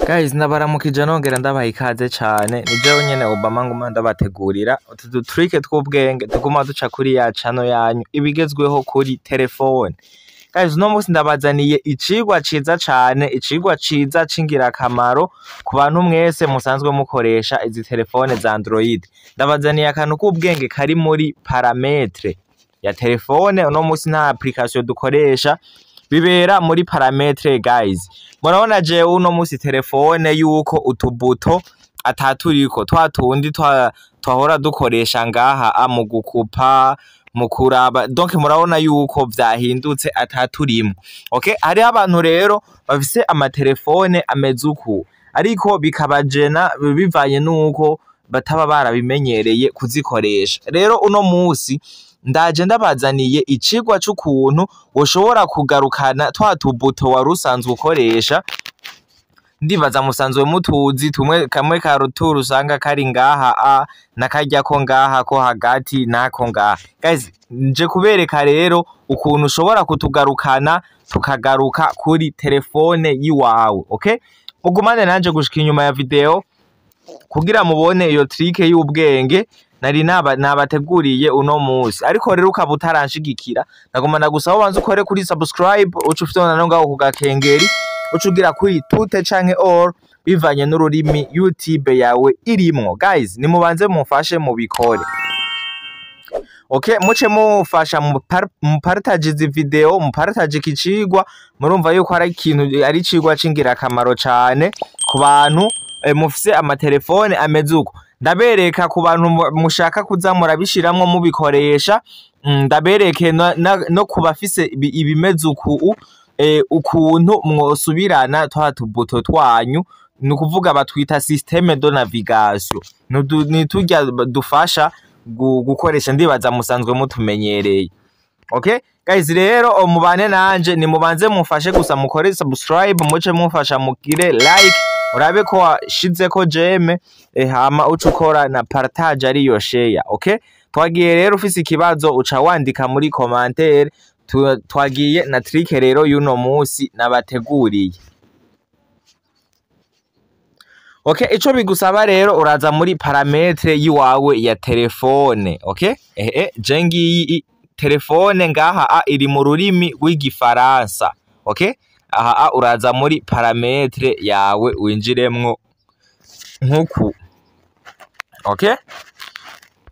Guys, ndabaramukije nongera ndabaha ikaze cane. Ni jewe nyene Obama nguma ndabategurira utu trick tw'ubwenge tuguma duca kuri ya channel yanyu ibigezweho kuri telefone. Guys, no musi ndabazaniye icigwa ciza cane, icigwa ciza c'ingirakamaro ku bantu mwese musanzwe mukoresha izi telefone za Android. Ndabazaniye akantu k'ubwenge kari muri parametre ya telefone. Uno musi nta application dukoresha, bibera muri parametre guys. Murabona jewe uno musi telefone yuko utubuto ataturiko twatundi twahora dukoresha ngaha mu gukupa mu kuraba, donc murabona yuko vyahindutse ataturimo. Okay, hari abantu rero bafise amatelefone ameze uku, ariko bikabajena bivanye nuko bataba barabimenyereye kuzikoresha. Rero uno musi ndaje ndabazaniye icigwa c'ukuntu woshobora kugarukana twatubuto warusanzwe ukoresha. Ndibaza musanzwe mutuzi kamwe ka ruturu usanga kari ngaha nakarya ko ngaha ko hagati nako ngaha. Guys, nje kubereka rero ukuntu ushobora kutugarukana tukagaruka kuri telefone yiwawe. Okay, mugumane nanje gushika inyuma ya video kugira mubone iyo trick y'ubwenge nari nabateguriye uno musi. Ariko rero ukaba utaranshigikira, nagomba ndagusaba ubanze ukore kuri subscribe, uca ufitona no ngaho kugakengeri, uca ugira kuri tute canke all bivanye n'ururimi YouTube yawe irimwo. Guys, nimubanze mumfashe mubikore. Okay, muce mufasha mupartage izi video, mupartage ikicigwa. Murumva yuko ari ikintu ari icigwa c'ingirakamaro cane ku bantu mufise amatelefone ameze uko. Ndabereka ku bantu mushaka kuza murabishiramwo mubikoresha, ndabereke no kubafise ibimeze uku ukuntu mwosubirana twatubuto twanyu. Nukuvuga batwita systeme de navigation, ni turya dufasha gukoresha, ndibaza musanzwe mutumenyereye. Okay guys, rero mubane nanje, ni mubanze mufashe gusa mukore subscribe, muce mufasha mugire like, urabe ko washizeko jeme, hama uca ukora na partage ariyo share. Okay, twagiye rero ufise ikibazo uca wandika muri commentaire. Twagiye na trick rero y'uno musi nabateguriye. Okay, ico bigusaba rero uraza muri parametre yiwawe ya telefone. Okay, je ngiyi telefone ngaha iri mu rurimi rw'igifaransa. Okay, aha uraza muri parametre yawe winjiremwo nkuku. Okay,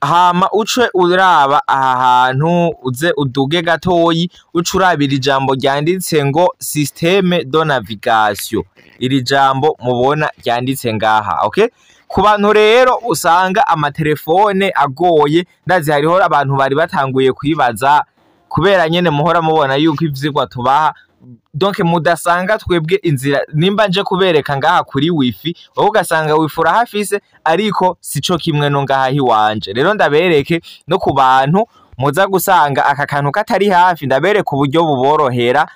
hama uce uraba aha hantu uze uduge gatoyi, uce urabira ijambo ryanditse ngo systeme de navigation. Iri jambo mubona ryanditse ngaha. Okay, ku bantu rero usanga amatelefone agoye, ndazi hariho abantu bari batanguye kwibaza kubera nyene muhora mubona yuko ivyigwa tubaha, donc mudasanga twebwe inzira nimba nje kubereka ngaha kuri wifi, wowe ugasanga wifi urahafise ariko sico kimwe no ngaha hiwanje. Rero ndabereke no ku bantu muza gusanga aka kantu katari hafi, ndabereka uburyo buborohera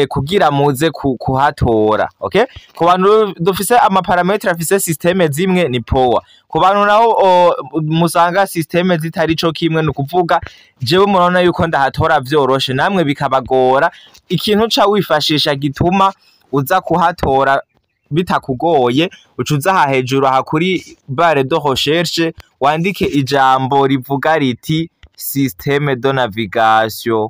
kugira muze kuhatora. Okay, ku bantu dufise amaparametre afise systeme zimwe ni power, ku bantu naho musanga systeme zitari co kimwe, nukuvuga jewe murabona yuko ndahatora vyoroshe, namwe bikabagora. Ikintu ca wifashisha gituma uza kuhatora bitakugoye, ucuza aha hejuru aha kuri barre de recherche wandike ijambo rivuga riti systeme de navigation.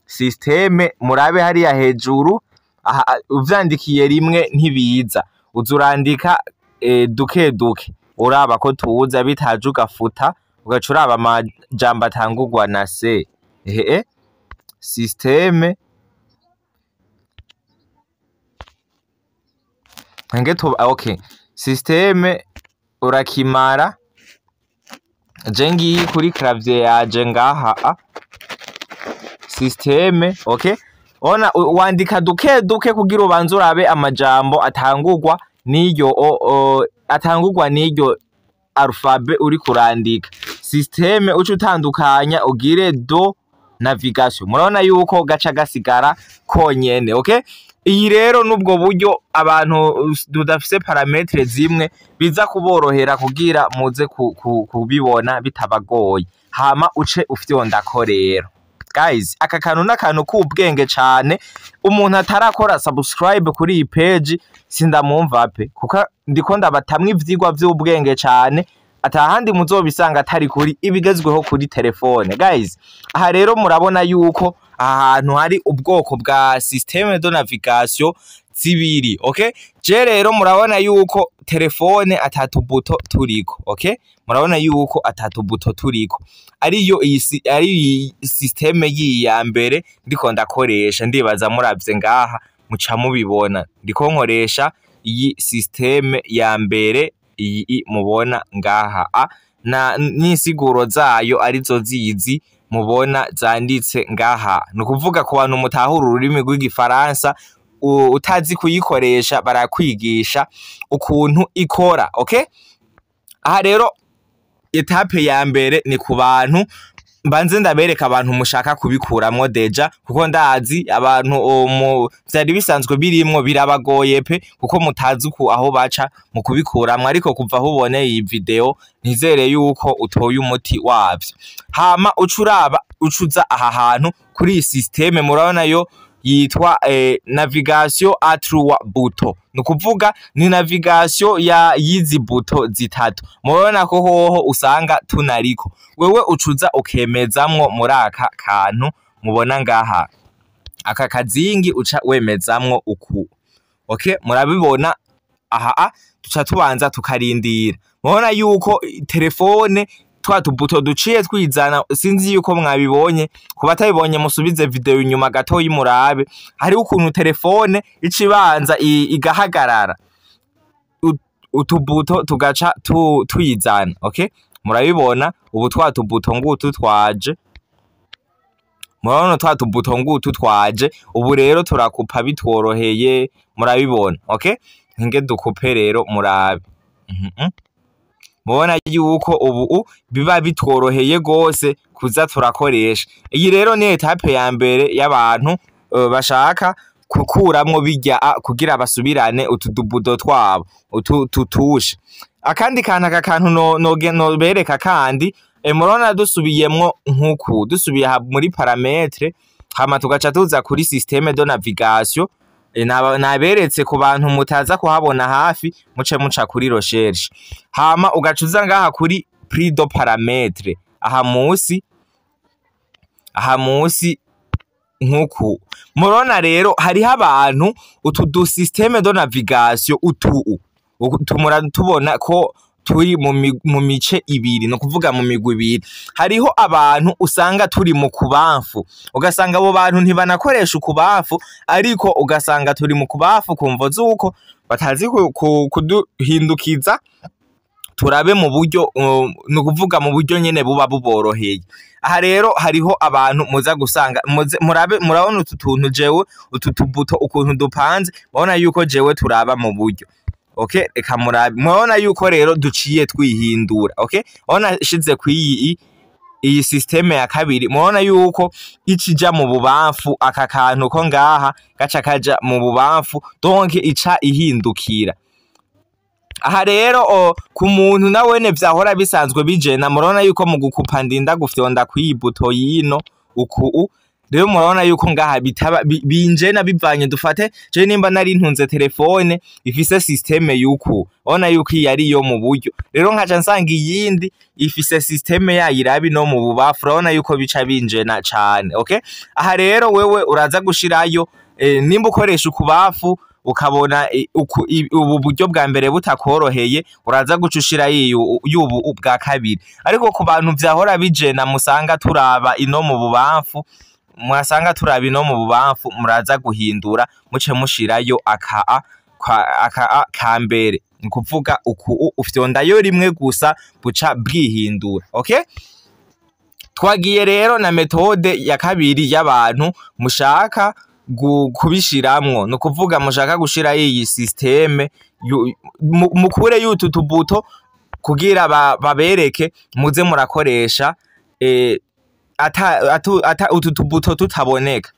Systeme murabe hariya hejuru, uvyandikiye rimwe ntibiza, uzurandika duke duke uraba ko tuza, bitaje ugafuta ugaca uraba amajambo atangurwa na se. Systeme okay, systeme urakimara. Je ngiyi kuri clavier yaje ngaha systeme. Okay, ona wandika duke duke kugira ubanze urabe amajambo atangurwa n'iryo alphabet uri kurandika. Systeme uca utandukanya ugire do navigation. Murabona yuko gaca gasigara konyene. Okay, iyi rero nubwo buryo abantu dudafise parametre zimwe biza kuborohera kugira muze kubibona bitabagoye. Hama uce ufyondako rero. guys aka kantu n'akantu k'ubwenge cane umuntu atarakora subscribe kuri iyi page sindamwumva pe kuko ndiko ndabatamwe ivyigwa vy'ubwenge cane atahandi muzobisanga atari kuri ibigezweho kuri telefone guys. Aha rero murabona yuko ahantu hari ubwoko bwa systeme de navigation zibiri, okay? Je rero murabona yuko telefone atatu buto turiko, okay? Murabona yuko atatu buto turiko ariyo ari systeme ya mbere ndiko ndakoresha, ndibaza muravye ngaha muca mubibona ndiko nkoresha iyi systeme ya mbere iyi mubona ngaha na n'insiguro zayo arizo zizi mubona zanditse ngaha. Nukuvuga ku bantu mutahura ururimi rw'igifaransa utazi kuyikoresha barakwigisha ukuntu ikora, okay? Aha rero etape ya mbere ni ku bantu mbanze ndabereka abantu mushaka kubikuramwo deja kuko ndazi abantu vyari bisanzwe birimwo birabagoye pe kuko mutazi uko aho baca mu kubikuramwo, ariko kuva aho uboneye iyi video nizere yuko utoye umuti wavyo. Hama ucuza aha hantu kuri iyi systeme murabona yo yitwa navigation à trois buto, nukuvuga ni navigation ya yizi buto zitatu. Murabona ko hoho usanga tunariko wewe ucuza ukemezamwo muri aka kantu mubona ngaha aka kazingi uca wemezamwo uku, okay? Murabibona aha tuca tubanza tukarindira. Murabona yuko telefone twa tubuto duciye twizana, sinzi yuko mwabibonye, kuba tabibonye musubize video inyuma gato y'imurabe. Hari ukuntu telefone icibanza igahagarara utubuto tugaca twizana, okay? Murabibona ubu twa tubuto ngutu twaje, murabona twa tubuto ngutu twaje ubu rero turakupa bitworoheye, murabibona, okay? Nge dukupe rero murabe mubona yuko ubu biba bitworoheye gose kuza turakoresha. Iyi rero ni etape ya mbere y'abantu bashaka kukuramwo bijya kugira basubirane utudubudo twabo tutushe. Akandi kantu no bereka kandi murona dusubiyemwo nkuku dusubiye muri parametre hama tugaca tuza kuri systeme de navigation. Naberetse ku bantu mutaza kuhabona hafi muca kuri recherche, hama ugacuza ngaha kuri prix de parametre aha musi nkuku. Murona rero hari abantu utu systeme de navigation tumura tubona ko turi mu mice ibiri, no kuvuga mu migwi ibiri. Hariho abantu usanga turi mu kubamfu, ugasanga abo bantu ntibanakoresha ukubamfu, ariko ugasanga turi mu kubamfu kumvo zuko batazi kuduhindukiza turabe mu buryo no kuvuga mu buryo nyene buba buboroheye. Aha rero hariho abantu muza gusanga murabona utu tuntu jewe utu tubuto ukuntu dupanze, mubona yuko jewe turaba mu buryo, okay? Eka murabe mubona yuko rero duciye twihindura, okay? Ona shize kwiyi iyi systeme ya kabiri mubona yuko icija mu bubamfu, aka kantu ko ngaha gaca kaja mu bubamfu, donc ica ihindukira. Aha rero ku muntu nawene vyahora bisanzwe bijena, murabona yuko mu gukupa ndinda gufyonda kwibuto yino uku rero murabona yuko ngaha bitaba binjena bivanye. Dufate je nimba nari ntunze telefone ifise systeme yuko ona yuko yari yo mu buryo, rero nkaca nsanga iyindi ifise systeme yayirabi no mu bubafu, urabona yuko bica binjena cane, okay? Aha rero wewe uraza gushirayo nimba ukoresha ukubafu ukabona ubu buryo bwa mbere butakoroheye, uraza gucushira yubu bwa kabiri. Ariko ku bantu vyahora bijena musanga turaba ino mu bubamfu, mwasanga turaba ino mu bubamfu, muraza guhindura muce mushirayo aka kambere, nikuvuga uku ufyondayo rimwe gusa buca bwihindura, okay? Twagiye rero na metode ya kabiri y'abantu mushaka kubishiramwo, no kuvuga mushaka gushira iyi systeme mukure yutu tubuto kugira babereke muze murakoresha utu tubuto tutaboneka.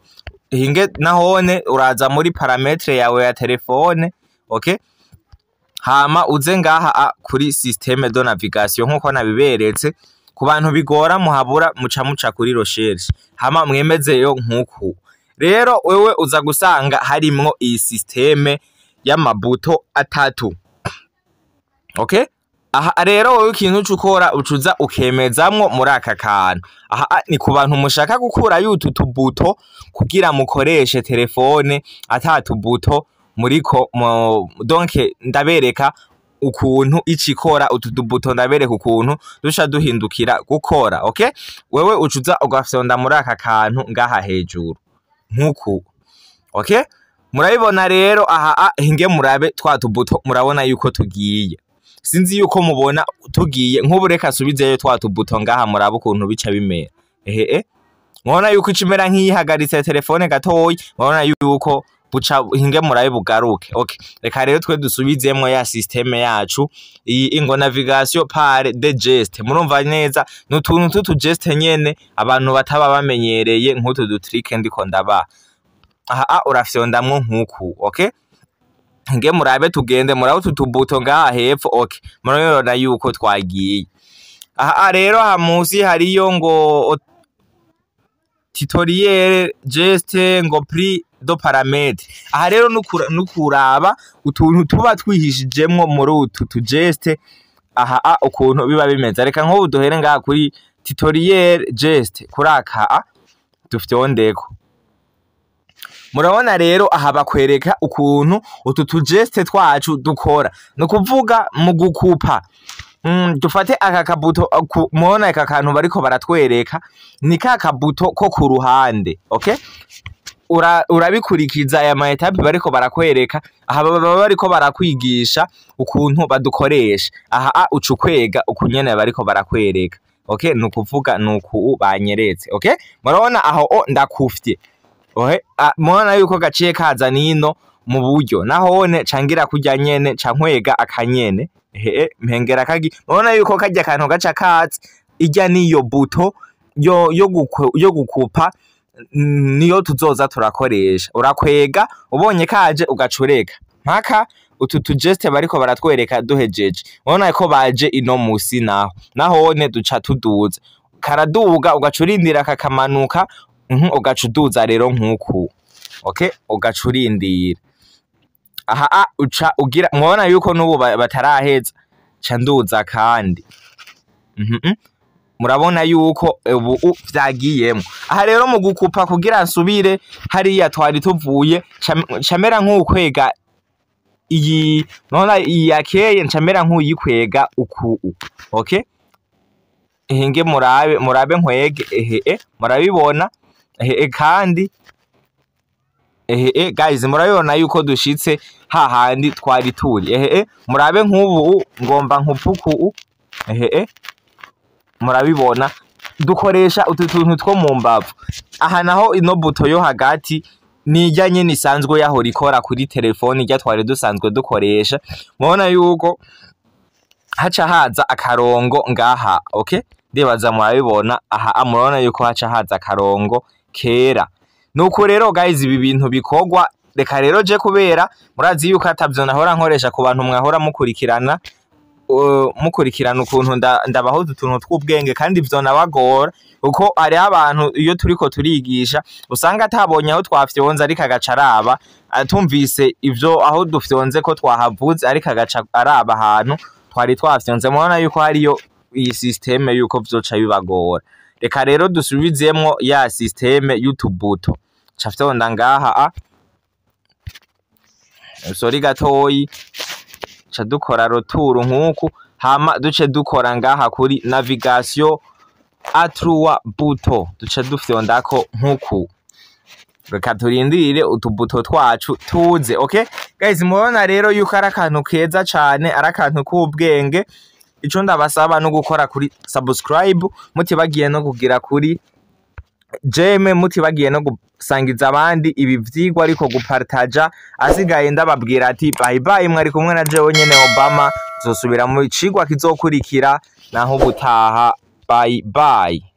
Hinge nahone uraza muri parametre yawe ya telefone, okay? Hama uze ngaha kuri systeme de navigation nkuko nabiberetse ku bantu bigora muhabura muca kuri recherche hama mwemezeyo nkuku. Rero wewe uza gusanga harimwo iyi systeme y'amabuto atatu. Okay? Aha rero wowe ikintu cukora ucuza ukemezamwo muri aka kantu. Aha ni ku bantu mushaka gukura yutu tubuto kugira mukoreshe telefone atatubuto muriko donc ndabereka ukuntu icikora utubuto, ndabereka ukuntu dusha duhindukira gukora. Okay? Wewe ucuza ugafyonda muri aka kantu ngaha hejuru nkuku. Okay? Murabibona rero aha hinge murabe twatubuto murabona yuko tugiye. Sinzi yuko mubona tugiye nk'ubu reka asubizeyo twatubuto ngaha murabe ukuntu bica bimera. Mubona yuko icimera nk'iyihagaritse telefone gatoyi, mubona yuko buca hinge murabe bugaruke. Okay, reka rero twe dusubizemwo ya systeme yacu iyi ingo navigation par de geste. Murumva neza n'utuntu tutu geste nyene abantu bataba bamenyereye nk'utu du trick ndiko ndaba. Aha urafyondamwo nkuku. Okay, nge murabe tugende murabe tutubuto ngaha hepfo. Okay, murabona yuko twagiye. Aha rero hamusi hariyo ngo tutoriel geste ngo prix do paramètre. Aha rero nukuraba utuntu tuba twihishijemwo muri utu tu geste. Aha ukuntu biba bimeze. Reka nko duhere ngaha kuri tutoriel geste kuri aka dufyondeko. Murabona rero aha bakwereka ukuntu utu tugeste twacu dukora. No kuvuga mu gukupa. Dufate aka kabuto mubona aka kantu bariko baratwereka ni ka kabuto ko ku ruhande. Okay? Urabikurikiza aya ma etape bariko barakwereka. Aha baba bariko barakwigisha ukuntu badukoresha. Aha ucukwega ukunyene bariko barakwereka. Okay? Nukuvuga nuku banyeretse. Okay? Murabona aho ndakufye. Mubona yuko gaciye kaza nino mu buryo nahone cangira kurya nyene cankwega akanyene. Mpengera kagi. Mubona yuko kajya kantu gaca kaza ijya niyo buto yo gukupa niyo tuzoza turakoresha. Urakwega ubonye kaje ugacureka mpaka utu tugeste bariko baratwereka duhejeje. Mubona yuko baje ino musi nahone duca tuduza karaduga ugacurindira kakamanuka. Ugacuduza rero nkuku. Okay, ugacurindira. Aha uca ugira mubona yuko nubu bataraheza canduza kandi. Murabona yuko ubu vyagiyemo. Aha rero mu gukupa kugira nsubire hariya twari tuvuye camera nk'ukwega iyi nona yakeye ncamera nk'uyikwega uku. Okay? Hinge murabe nkwege. Murabibona kandi guys murabibona yuko dushitse hahandi twari turi. Murabe nk'ubu ngomba nkupuku. Murabibona dukoresha utu tuntu two mu mbavu. Aha naho ino buto yo hagati nijya nyene isanzwe yaho rikora kuri telefone ijya twari dusanzwe dukoresha. Mubona yuko haca haza akarongo ngaha. Okay, ndibaza murabibona. Aha murabona yuko haca haza akarongo kera. Nuko rero guys ibi bintu bikogwa. Reka rero je kubera murazi yuko atavyo nahora nkoresha ku bantu mwahora mukurikirana ukuntu ndabaho utuntu tw'ubwenge kandi ivyo nabagora uko ari abantu iyo turiko turigisha usanga atabonye aho twafyonze ariko agaca araba atumvise ivyo aho dufyonze ko twahavuze ariko agaca araba ahantu twari twafyonze. Mubona yuko hariyo iyi systeme yuko vyoca bibagora. Reka rero dusubizemwo ya systeme y'utubuto. Cafyonda ngaha sorry gatoyi ca dukora roturu nkuku hama duce dukora ngaha kuri navigation A3 buto duce dufyondako nkuku. Reka turindire utubuto twacu tuze. Okay guys mubona rero yuko ari akantu keza cane, ari akantu k'ubwenge. Ico ndabasaba no gukora kuri subscribe, mutibagiye no kugira kuri jeme, mutibagiye no gusangiza abandi ibi vyigwa ariko gupartaja. Asigaye ndababwira ati bye bye, mwari kumwe na jewe nyene Obama. Tuzosubira mu cigwa kizokurikira naho butaha. Bye bye.